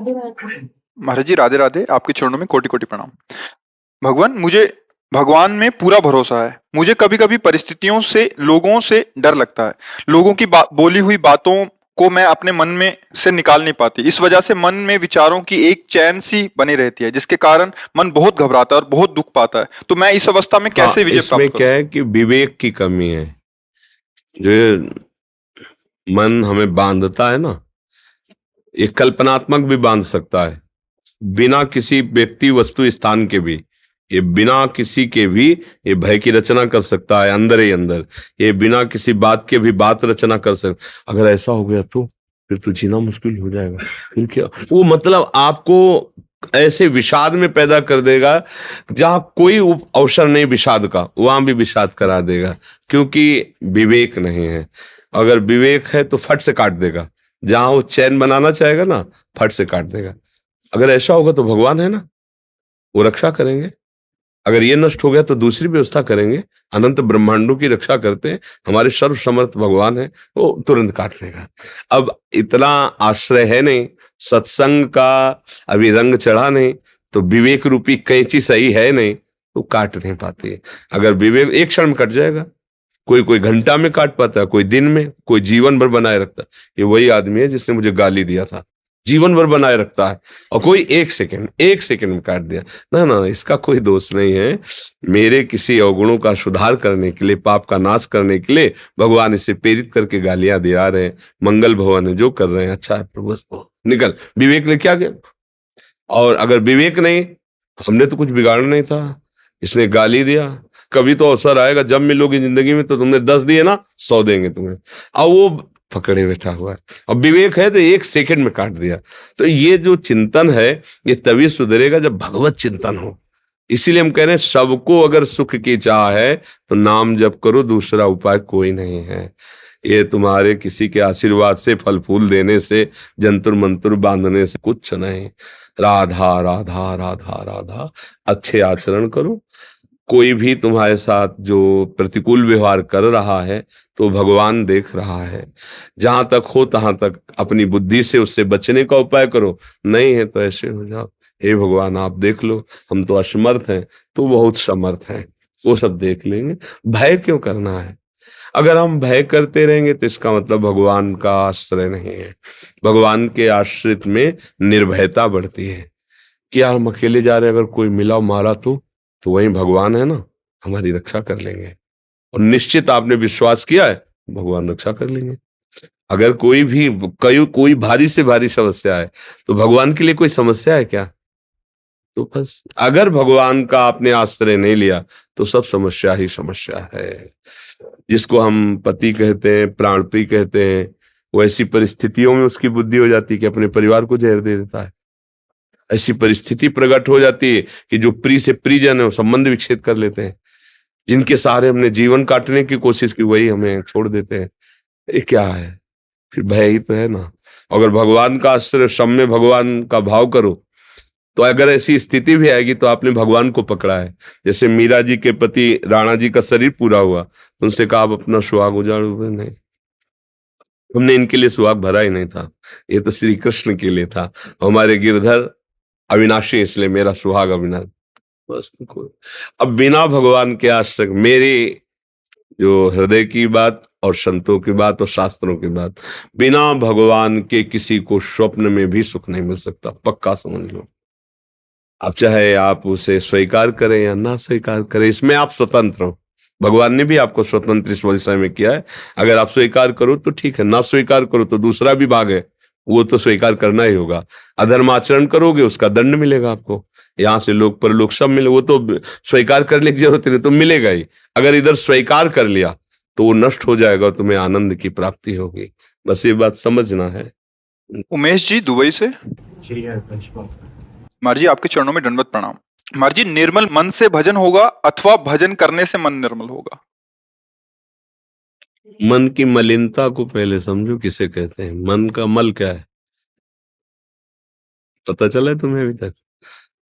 महाराज जी राधे राधे, आपके चरणों में कोटि कोटि प्रणाम। भगवान, मुझे भगवान में पूरा भरोसा है। मुझे कभी कभी परिस्थितियों से, लोगों से डर लगता है। लोगों की बोली हुई बातों को मैं अपने मन में से निकाल नहीं पाती। इस वजह से मन में विचारों की एक चैन सी बनी रहती है, जिसके कारण मन बहुत घबराता है और बहुत दुख पाता है। तो मैं इस अवस्था में हाँ, कैसे विजय इसमें प्राप्त क्या करूं? है कि विवेक की कमी है। जो ये मन हमें बांधता है ना, ये कल्पनात्मक भी बांध सकता है, बिना किसी व्यक्ति वस्तु स्थान के भी। ये बिना किसी के भी ये भय की रचना कर सकता है अंदर ही अंदर। ये बिना किसी बात के भी बात रचना कर सकता। अगर ऐसा हो गया तो फिर तो जीना मुश्किल हो जाएगा। फिर क्या वो मतलब आपको ऐसे विषाद में पैदा कर देगा, जहां कोई अवसर नहीं विषाद का, वहां भी विषाद करा देगा, क्योंकि विवेक नहीं है। अगर विवेक है तो फट से काट देगा। जहां वो चैन बनाना चाहेगा ना, फट से काट देगा। अगर ऐसा होगा तो भगवान है ना, वो रक्षा करेंगे। अगर ये नष्ट हो गया तो दूसरी व्यवस्था करेंगे। अनंत ब्रह्मांडों की रक्षा करते हैं, हमारे सर्व समर्थ भगवान है, वो तुरंत काट लेगा। अब इतना आश्रय है नहीं, सत्संग का अभी रंग चढ़ा नहीं, तो विवेक रूपी कैंची सही है नहीं, तो काट नहीं पाती। अगर विवेक एक क्षण में कट जाएगा। कोई कोई घंटा में काट पाता है, कोई दिन में, कोई जीवन भर बनाए रखता है। ये वही आदमी है जिसने मुझे गाली दिया था, जीवन भर बनाए रखता है, और कोई एक सेकंड में काट दिया। ना ना, इसका कोई दोष नहीं है। मेरे किसी अवगुणों का सुधार करने के लिए, पाप का नाश करने के लिए भगवान इसे प्रेरित करके गालियां दिला रहे हैं। मंगल भवन है, जो कर रहे हैं अच्छा है प्रभु, निकल। विवेक ने क्या किया? और अगर विवेक नहीं, हमने तो कुछ बिगाड़ना नहीं था, इसने गाली दिया। कभी तो अवसर आएगा जब मिलोगी जिंदगी में, तो तुमने 10 दिए ना, 100 देंगे तुम्हें। अब वो पकड़े बैठा हुआ है। अब विवेक है तो एक सेकंड में काट दिया। तो ये जो चिंतन है, ये तभी सुधरेगा जब भगवत चिंतन हो। इसीलिए हम कह रहे हैं, सबको अगर सुख की चाह है तो नाम जप करो, दूसरा उपाय कोई नहीं है। ये तुम्हारे किसी के आशीर्वाद से, फल फूल देने से, जंतुर मंतुर बांधने से कुछ नहीं। राधा राधा राधा राधा, अच्छे आचरण करो। कोई भी तुम्हारे साथ जो प्रतिकूल व्यवहार कर रहा है, तो भगवान देख रहा है। जहां तक हो तहां तक अपनी बुद्धि से उससे बचने का उपाय करो। नहीं है तो ऐसे हो जाओ, हे भगवान आप देख लो, हम तो असमर्थ हैं, तो बहुत समर्थ हैं, वो सब देख लेंगे। भय क्यों करना है? अगर हम भय करते रहेंगे तो इसका मतलब भगवान का आश्रय नहीं है। भगवान के आश्रित में निर्भयता बढ़ती है कि यार हम अकेले जा रहे हैं, अगर कोई मिला मारा तो वही भगवान है ना, हमारी रक्षा कर लेंगे। और निश्चित आपने विश्वास किया है, भगवान रक्षा कर लेंगे। अगर कोई भारी से भारी समस्या है, तो भगवान के लिए कोई समस्या है क्या? तो बस अगर भगवान का आपने आश्रय नहीं लिया, तो सब समस्या ही समस्या है। जिसको हम पति कहते हैं, प्राण प्रिय कहते हैं, वो ऐसी परिस्थितियों में उसकी बुद्धि हो जाती है कि अपने परिवार को जहर दे देता है। ऐसी परिस्थिति प्रकट हो जाती है कि जो प्रिय से प्रियजन है, वो संबंध विच्छेद कर लेते हैं। जिनके सहारे हमने जीवन काटने की कोशिश की, वही हमें छोड़ देते हैं। ये क्या है? फिर भय ही तो है ना। अगर भगवान का आश्रय, सामने भगवान का भाव करो, तो अगर ऐसी स्थिति भी आएगी तो आपने भगवान को पकड़ा है। जैसे मीरा जी के पति राणा जी का शरीर पूरा हुआ, तो उनसे कहा आप अपना सुहाग उजाड़ो। नहीं, हमने इनके लिए सुहाग भरा ही नहीं था, ये तो श्री कृष्ण के लिए था। हमारे गिरधर अविनाशी, इसलिए मेरा सुहाग अविनाश। बस तो कोई, अब बिना भगवान के आश्रय, मेरी जो हृदय की बात और संतों की बात और शास्त्रों की बात, बिना भगवान के किसी को स्वप्न में भी सुख नहीं मिल सकता, पक्का समझ लो। अब चाहे आप उसे स्वीकार करें या ना स्वीकार करें, इसमें आप स्वतंत्र हो। भगवान ने भी आपको स्वतंत्र इस विषय में किया है। अगर आप स्वीकार करो तो ठीक है, ना स्वीकार करो तो दूसरा भी भाग है, वो तो स्वीकार करना ही होगा। अधर्म आचरण करोगे, उसका दंड मिलेगा आपको। यहाँ से लोग परलोक सब मिले, वो तो स्वीकार करने की जरूरत नहीं, तो मिलेगा ही। अगर इधर स्वीकार कर लिया तो वो नष्ट हो जाएगा और तुम्हें आनंद की प्राप्ति होगी। बस ये बात समझना है। उमेश जी दुबई से। महाराज जी आपके चरणों में दंडवत प्रणाम। महाराज जी, निर्मल मन से भजन होगा अथवा भजन करने से मन निर्मल होगा? मन की मलिनता को पहले समझो, किसे कहते हैं। मन का मल क्या है, पता चला है तुम्हें अभी तक?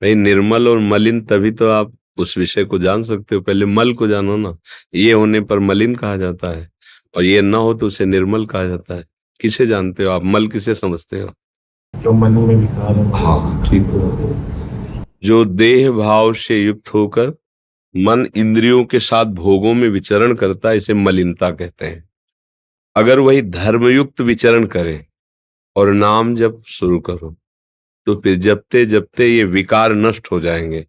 भाई, निर्मल और मलिन तभी तो आप उस विषय को जान सकते हो। पहले मल को जानो ना। ये होने पर मलिन कहा जाता है, और ये ना हो तो उसे निर्मल कहा जाता है। किसे जानते हो आप? मल किसे समझते हो? जो मन में विकार है। हाँ, ठीक है। जो देह भाव से युक्त होकर मन इंद्रियों के साथ भोगों में विचरण करता है, इसे मलिनता कहते हैं। अगर वही धर्मयुक्त विचरण करे और नाम जप शुरू करो, तो फिर जपते जपते ये विकार नष्ट हो जाएंगे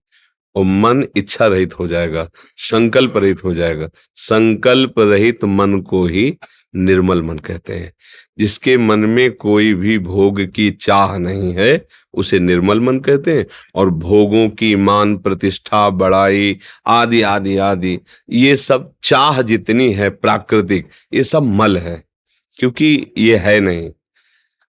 और मन इच्छा रहित हो जाएगा, संकल्प रहित हो जाएगा। संकल्प रहित मन को ही निर्मल मन कहते हैं। जिसके मन में कोई भी भोग की चाह नहीं है, उसे निर्मल मन कहते हैं। और भोगों की मान प्रतिष्ठा बड़ाई आदि आदि आदि, ये सब चाह जितनी है प्राकृतिक, ये सब मल है, क्योंकि ये है नहीं।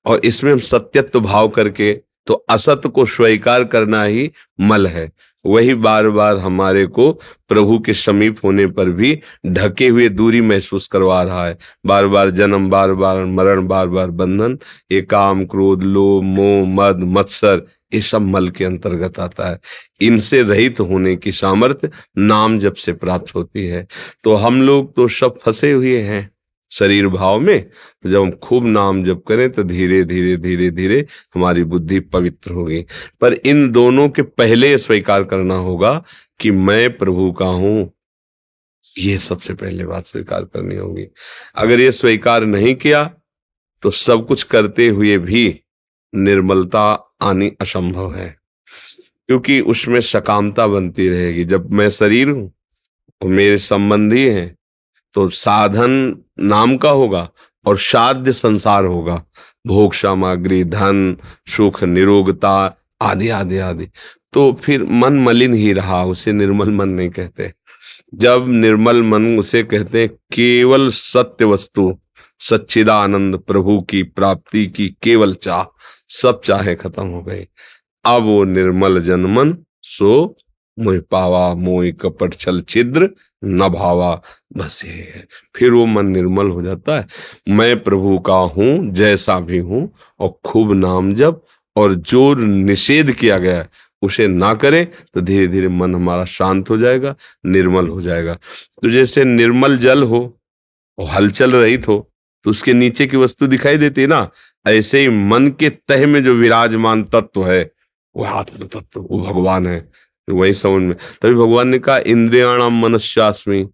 और इसमें हम सत्यत्व भाव करके तो असत को स्वीकार करना ही मल है। वही बार बार हमारे को प्रभु के समीप होने पर भी ढके हुए दूरी महसूस करवा रहा है। बार बार जन्म, बार बार मरण, बार बार बंधन। ये काम, क्रोध, लोभ, मोह, मद, मत्सर, ये सब मल के अंतर्गत आता है। इनसे रहित होने की सामर्थ्य नाम जप से प्राप्त होती है। तो हम लोग तो सब फंसे हुए हैं शरीर भाव में। तो जब हम खूब नाम जप करें तो धीरे धीरे धीरे धीरे हमारी बुद्धि पवित्र होगी। पर इन दोनों के पहले स्वीकार करना होगा कि मैं प्रभु का हूं। ये सबसे पहले बात स्वीकार करनी होगी। अगर ये स्वीकार नहीं किया तो सब कुछ करते हुए भी निर्मलता आनी असंभव है, क्योंकि उसमें सकामता बनती रहेगी। जब मैं शरीर हूं और मेरे संबंधी हैं, तो साधन नाम का होगा और साध्य संसार होगा। भोग सामग्री, धन, सुख, निरोगता आदि आदि आदि। तो फिर मन मलिन ही रहा, उसे निर्मल मन नहीं कहते। जब निर्मल मन उसे कहते हैं केवल सत्य वस्तु, सच्चिदानंद प्रभु की प्राप्ति की केवल चाह, सब चाहे खत्म हो गई। अब वो निर्मल जनमन सो मोह पावा, मोह कपट छल छिद्र न भावा। बस ये है, फिर वो मन निर्मल हो जाता है। मैं प्रभु का हूं जैसा भी हूं, और खूब नाम जप, और जो निषेध किया गया है उसे ना करे, तो धीरे धीरे मन हमारा शांत हो जाएगा, निर्मल हो जाएगा। तो जैसे निर्मल जल हो और हलचल रहित हो, तो उसके नीचे की वस्तु दिखाई देती है ना, ऐसे ही मन के तह में जो विराजमान तत्व है वो आत्म तत्व, वो भगवान है। वही समझ में, तभी भगवान ने कहा इंद्रियाणाम मनस्यास्मि।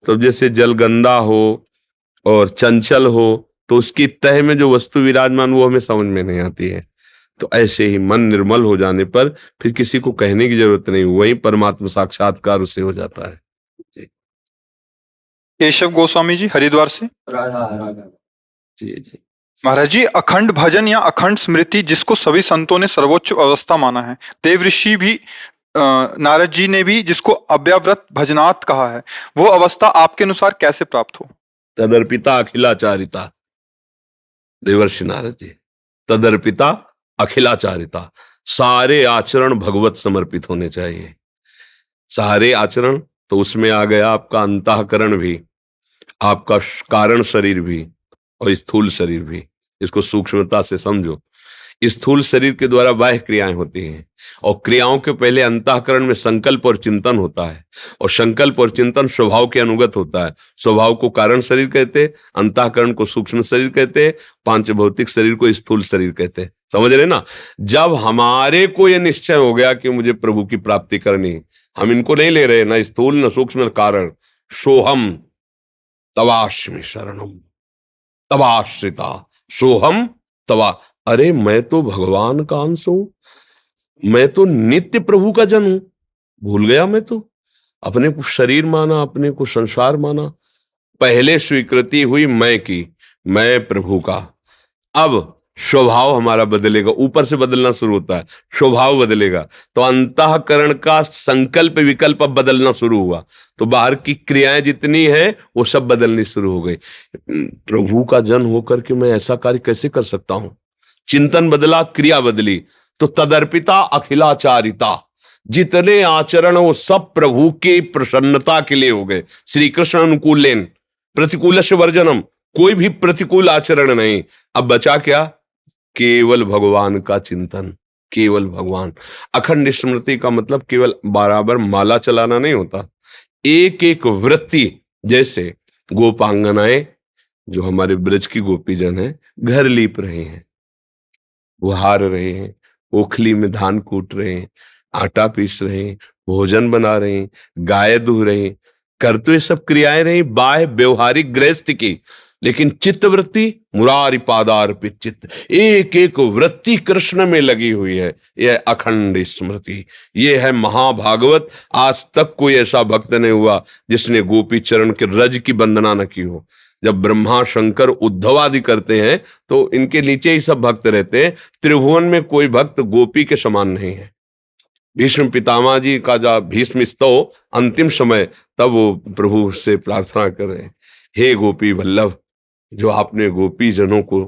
तो जैसे जल गंदा हो और चंचल हो, तो उसकी तह में जो वस्तु विराजमान वो हमें समझ में नहीं आती है। तो ऐसे ही मन निर्मल हो जाने पर फिर किसी को कहने की जरूरत नहीं, वही परमात्मा साक्षात्कार उसे हो जाता है। जी केशव गोस्वामी जी हरिद्वार से। राधा राधा। जी जी। महाराज जी, अखंड भजन या अखंड स्मृति जिसको सभी संतों ने सर्वोच्च अवस्था माना है, देव ऋषि भी नारद जी ने भी जिसको अव्याव्रत भजनात् कहा है, वो अवस्था आपके अनुसार कैसे प्राप्त हो? तदर्पिता अखिलाचारिता, देवर्षि नारद जी। तदर्पिता अखिलाचारिता, सारे आचरण भगवत समर्पित होने चाहिए। सारे आचरण तो उसमें आ गया आपका अंतःकरण भी, आपका कारण शरीर भी और स्थूल शरीर भी। इसको सूक्ष्मता से समझो। स्थूल शरीर के द्वारा बाह्य क्रियाएं होती हैं, और क्रियाओं के पहले अंतःकरण में संकल्प और चिंतन होता है, और संकल्प और चिंतन स्वभाव के अनुगत होता है। स्वभाव को कारण शरीर कहते हैं, अंतःकरण को सूक्ष्म शरीर कहते हैं, पांच भौतिक शरीर को स्थूल शरीर कहते हैं। समझ रहे ना? जब हमारे को यह निश्चय हो गया कि मुझे प्रभु की प्राप्ति करनी, हम इनको नहीं ले रहे, ना स्थूल न सूक्ष्म न कारण। सोहम तवाश्मि शरणम तवाश्रिता, सोहम तवा। अरे मैं तो भगवान का अंश हूं, मैं तो नित्य प्रभु का जन हूं। भूल गया मैं तो, अपने को शरीर माना, अपने को संसार माना। पहले स्वीकृति हुई मैं की, मैं प्रभु का। अब स्वभाव हमारा बदलेगा, ऊपर से बदलना शुरू होता है, स्वभाव बदलेगा। तो अंतःकरण का संकल्प विकल्प अब बदलना शुरू हुआ, तो बाहर की क्रियाएं जितनी है वो सब बदलनी शुरू हो गई। प्रभु का जन होकर के मैं ऐसा कार्य कैसे कर सकता हूं? चिंतन बदला, क्रिया बदली। तो तदर्पिता अखिलाचारिता, जितने आचरण वो सब प्रभु की प्रसन्नता के लिए हो गए। श्री कृष्ण अनुकूलेन प्रतिकूलस्य वर्जनम, कोई भी प्रतिकूल आचरण नहीं। अब बचा क्या? केवल भगवान का चिंतन, केवल भगवान। अखंड स्मृति का मतलब केवल बराबर माला चलाना नहीं होता, एक एक वृत्ति। जैसे गोपांगनाएं, जो हमारे ब्रज की गोपीजन है, घर लीप रहे हैं, वो हार रहे हैं, ओखली में धान कूट रहे हैं, आटा पीस रहे हैं, भोजन बना रहे हैं, गाय दूह रहे हैं, कर तो ये सब क्रियाएं रही बाह्य व्यवहारिक गृहस्थ की, लेकिन चित्त वृत्ति मुरारी पादार्पित चित्त, एक एक वृत्ति कृष्ण में लगी हुई है। यह अखंड स्मृति, ये है महाभागवत। आज तक कोई ऐसा भक्त नहीं हुआ जिसने गोपी चरण के रज की वंदना न की हो। जब ब्रह्मा शंकर उद्धव आदि करते हैं तो इनके नीचे ही सब भक्त रहते हैं। त्रिभुवन में कोई भक्त गोपी के समान नहीं है। भीष्म पितामह जी का जब भीष्म स्तव अंतिम समय, तब वो प्रभु से प्रार्थना कर रहे हैं, हे गोपी वल्लभ, जो आपने गोपी जनों को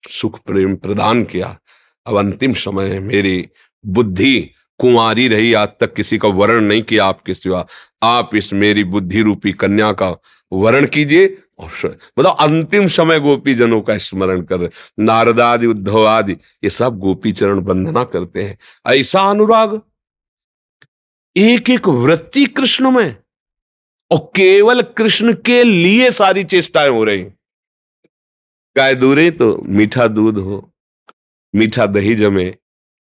सुख प्रेम प्रदान किया, अब अंतिम समय है, मेरी बुद्धि कुंवारी रही, आज तक किसी का वरण नहीं किया आपके सिवा, आप इस मेरी बुद्धि रूपी कन्या का वरण कीजिए। और मतलब अंतिम समय गोपी जनों का स्मरण कर रहे। नारद आदि उद्धव आदि ये सब गोपी चरण वंदना करते हैं। ऐसा अनुराग, एक एक वृत्ति कृष्ण में, और केवल कृष्ण के लिए सारी चेष्टाएं हो रही। गाय दूरे तो मीठा दूध हो, मीठा दही जमे,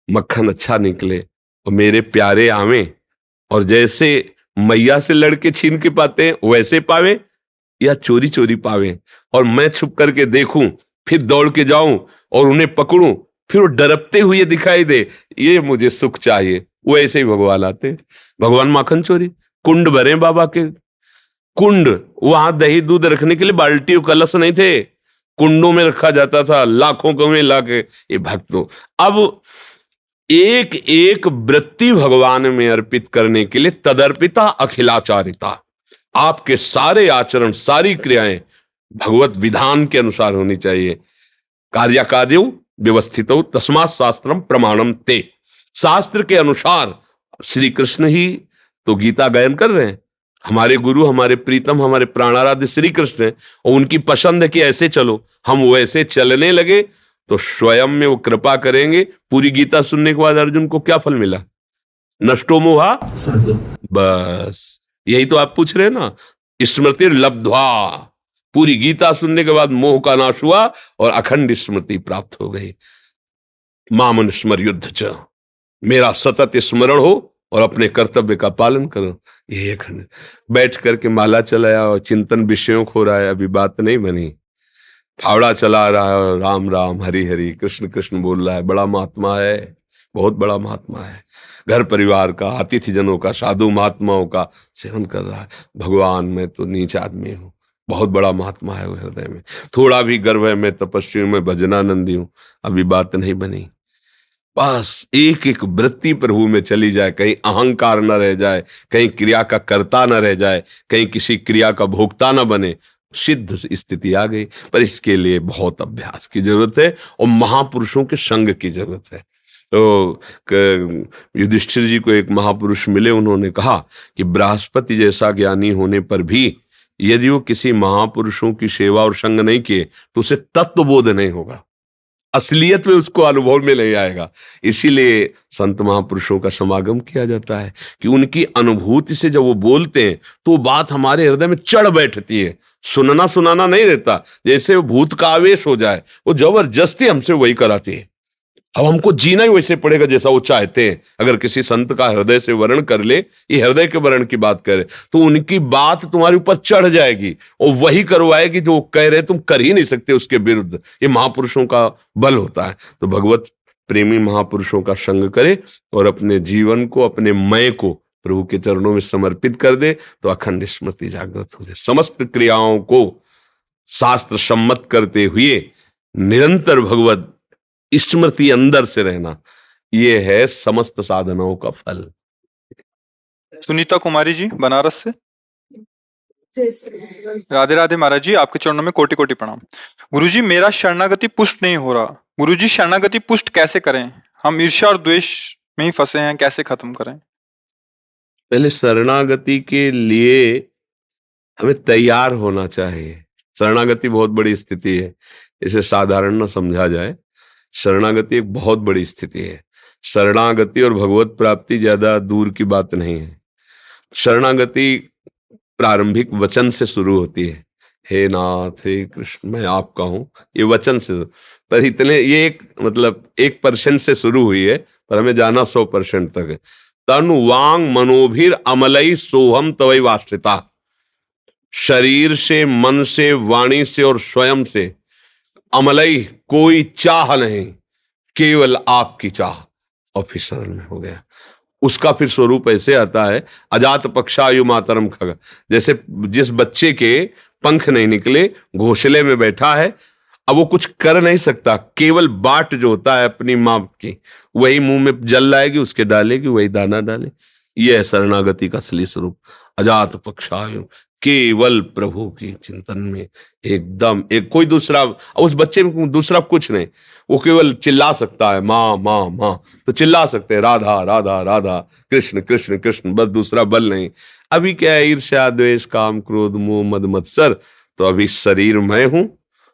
मक्खन अच्छा निकले, और मेरे प्यारे आवे, और जैसे मैया से लड़के छीन के पाते हैं वैसे पावे, या चोरी चोरी पावे, और मैं छुप करके देखूं, फिर दौड़ के जाऊं और उन्हें पकड़ूं, फिर वो डरते हुए दिखाई दे, ये मुझे सुख चाहिए। वो ऐसे ही भगवान आते। भगवान माखन चोरी, कुंड भरे बाबा के, कुंड, वहां दही दूध रखने के लिए बाल्टी और कलश नहीं थे, कुंडों में रखा जाता था, लाखों को में लाके। ये भक्तों, अब एक एक वृत्ति भगवान में अर्पित करने के लिए तदर्पिता अखिलाचारिता, आपके सारे आचरण सारी क्रियाएं भगवत विधान के अनुसार होनी चाहिए। कार्य व्यवस्थित तस्मात् शास्त्रम प्रमाणम ते, शास्त्र के अनुसार श्री कृष्ण ही तो गीता गायन कर रहे हैं। हमारे गुरु, हमारे प्रीतम, हमारे प्राणाराध्य श्री कृष्ण हैं, और उनकी पसंद है कि ऐसे चलो, हम वैसे चलने लगे तो स्वयं में वो कृपा करेंगे। पूरी गीता सुनने के बाद अर्जुन को क्या फल मिला? नष्टो मोहा, बस यही तो आप पूछ रहे हैं ना। स्मृति लब्ध्वा, पूरी गीता सुनने के बाद मोह का नाश हुआ और अखंड स्मृति प्राप्त हो गई। मामन स्मर युद्ध च, मेरा सतत स्मरण हो और अपने कर्तव्य का पालन करो। ये अखंड बैठ करके माला चलाया और चिंतन विषयों को हो रहा है, अभी बात नहीं बनी। फावड़ा चला रहा है और राम राम हरि हरि कृष्ण कृष्ण बोल रहा है, बड़ा महात्मा है, बहुत बड़ा महात्मा है। घर परिवार का, अतिथि जनों का, साधु महात्माओं का सेवन कर रहा है। भगवान, मैं तो नीच आदमी हूँ, बहुत बड़ा महात्मा है वो हृदय में, थोड़ा भी गर्व है, मैं तपस्वी हूं, मैं भजनानंदी हूं, अभी बात नहीं बनी। बस एक एक वृत्ति प्रभु में चली जाए, कहीं अहंकार न रह जाए, कहीं क्रिया का कर्ता न रह जाए, कहीं किसी क्रिया का भोक्ता न बने, सिद्ध स्थिति आ गई। पर इसके लिए बहुत अभ्यास की जरूरत है और महापुरुषों के संग की जरूरत है। तो युधिष्ठिर जी को एक महापुरुष मिले, उन्होंने कहा कि बृहस्पति जैसा ज्ञानी होने पर भी यदि वो किसी महापुरुषों की सेवा और संग नहीं किए तो उसे तत्वबोध नहीं होगा, असलियत में उसको अनुभव में नहीं आएगा। इसीलिए संत महापुरुषों का समागम किया जाता है कि उनकी अनुभूति से जब वो बोलते हैं तो वो बात हमारे हृदय में चढ़ बैठती है। सुनना सुनाना नहीं रहता, जैसे वो भूत का आवेश हो जाए, वो जबरदस्ती हमसे वही कराती है। अब हमको जीना ही वैसे पड़ेगा जैसा वो चाहते हैं। अगर किसी संत का हृदय से वर्ण कर ले, ये हृदय के वर्ण की बात करे, तो उनकी बात तुम्हारे ऊपर चढ़ जाएगी और वही करवाएगी जो वो कह रहे, तुम कर ही नहीं सकते उसके विरुद्ध। ये महापुरुषों का बल होता है। तो भगवत प्रेमी महापुरुषों का संग करे और अपने जीवन को, अपने मैं को प्रभु के चरणों में समर्पित कर दे तो अखंड स्मृति जागृत हो जाए। समस्त क्रियाओं को शास्त्र सम्मत करते हुए निरंतर भगवत स्मृति अंदर से रहना, ये है समस्त साधनाओं का फल। सुनीता कुमारी जी बनारस से। राधे राधे महाराज जी, आपके चरणों में कोटि कोटि प्रणाम। गुरुजी, मेरा शरणागति पुष्ट नहीं हो रहा। गुरुजी, शरणागति पुष्ट कैसे करें? हम ईर्ष्या और द्वेष में ही फंसे हैं, कैसे खत्म करें? पहले शरणागति के लिए हमें तैयार होना चाहिए। शरणागति बहुत बड़ी स्थिति है, इसे साधारण न समझा जाए। शरणागति एक बहुत बड़ी स्थिति है। शरणागति और भगवत प्राप्ति ज्यादा दूर की बात नहीं है। शरणागति प्रारंभिक वचन से शुरू होती है हे नाथ हे कृष्ण मैं आपका हूं, ये वचन से। पर इतने ये एक मतलब 1% से शुरू हुई है, पर हमें जाना 100% तक है। तन वांग मनोभिर अमलई सोहम तवै वाश्रिता। शरीर से, मन से, वाणी से और स्वयं से अमलई कोई चाह नहीं, केवल आपकी चाह। और फिर शरण में हो गया। उसका फिर स्वरूप ऐसे आता है, अजात पक्षायु मातरम खग। जैसे जिस बच्चे के पंख नहीं निकले, घोंसले में बैठा है, अब वो कुछ कर नहीं सकता, केवल बाट जो होता है अपनी मां की, वही मुंह में जल लाएगी, उसके डालेगी, वही दाना डाले। यह है शरणागति का असली स्वरूप। अजात पक्षायु, केवल प्रभु की चिंतन में एकदम एक, कोई दूसरा उस बच्चे में दूसरा कुछ नहीं। वो केवल चिल्ला सकता है माँ माँ माँ, तो चिल्ला सकते हैं राधा राधा राधा, कृष्ण कृष्ण कृष्ण, बस दूसरा बल नहीं। अभी क्या है, ईर्ष्या द्वेष काम क्रोध मोह मद मत्सर। तो अभी शरीर मैं हूं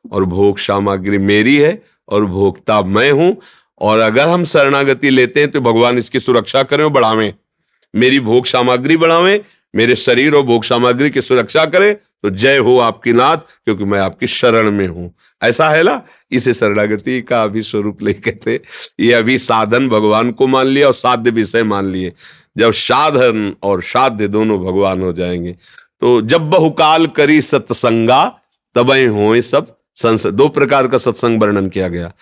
और भोग सामग्री मेरी है और भोक्ता मैं हूं। और अगर हम शरणागति लेते हैं तो भगवान इसकी सुरक्षा करें और बढ़ावें, मेरी भोग सामग्री बढ़ावें, मेरे शरीर और भोग सामग्री की सुरक्षा करें। तो जय हो आपकी नाथ, क्योंकि मैं आपकी शरण में हूं। ऐसा है ना, इसे शरणागति का अभी स्वरूप ले कहते। ये अभी साधन भगवान को मान लिया और साध्य विषय मान लिए। जब साधन और साध्य दोनों भगवान हो जाएंगे, तो जब बहुकाल करी सत्संगा तबई होए सब संस। दो प्रकार का सत्संग वर्णन किया गया।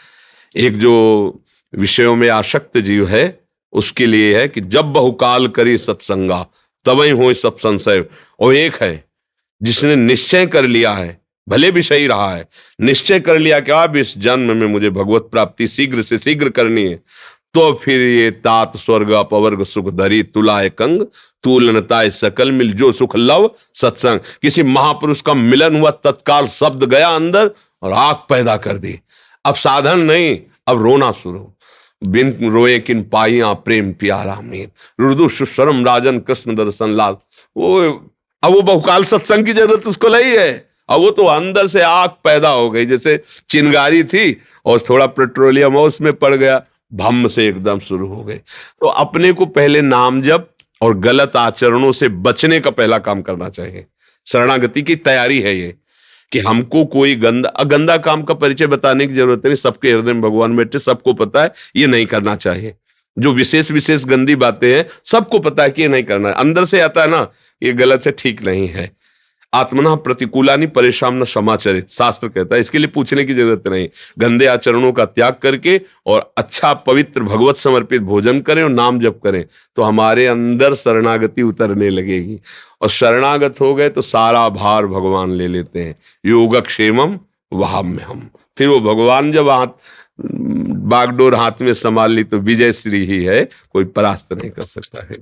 एक जो विषयों में आसक्त जीव है उसके लिए है कि जब बहुकाल करी सत्संगा तबई हो सब संशय। और एक है जिसने निश्चय कर लिया है, भले विषयी रहा है, निश्चय कर लिया कि अब इस जन्म में मुझे भगवत प्राप्ति शीघ्र से शीघ्र करनी है, तो फिर ये तात स्वर्ग अपवर्ग सुख धरी तुलाए कंग तुलनताए सकल मिल जो सुख लव सत्संग। किसी महापुरुष का मिलन हुआ, तत्काल शब्द गया अंदर और आग पैदा कर दी। अब साधन नहीं, अब रोना शुरू। बिन रोए किन पाइया प्रेम प्यारा मीत, रुदु सुशरम राजन कृष्ण दर्शन लाल। वो अब वो बहुकाल सत्संग की जरूरत उसको नहीं है। अब वो तो अंदर से आग पैदा हो गई, जैसे चिंगारी थी और थोड़ा पेट्रोलियम उसमें पड़ गया, भम्म से एकदम शुरू हो गए। तो अपने को पहले नाम जप और गलत आचरणों से बचने का पहला काम करना चाहिए। शरणागति की तैयारी है ये, कि हमको कोई गंदा काम का परिचय बताने की जरूरत नहीं। सबके हृदय में भगवान बैठे, सबको पता है ये नहीं करना चाहिए। जो विशेष विशेष गंदी बातें हैं सबको पता है कि ये नहीं करना है। अंदर से आता है ना, ये गलत से ठीक नहीं है। आत्मना प्रतिकूलानि परेशान न समाचरित, शास्त्र कहता है। इसके लिए पूछने की जरूरत नहीं। गंदे आचरणों का त्याग करके और अच्छा पवित्र भगवत समर्पित भोजन करें और नाम जप करें, तो हमारे अंदर शरणागति उतरने लगेगी। और शरणागत हो गए तो सारा भार भगवान ले लेते हैं। योगक्षेमम वहाम्यहम्। फिर वो भगवान जब बागडोर हाथ में संभाल ली तो विजय श्री ही है, कोई परास्त नहीं कर सकता है।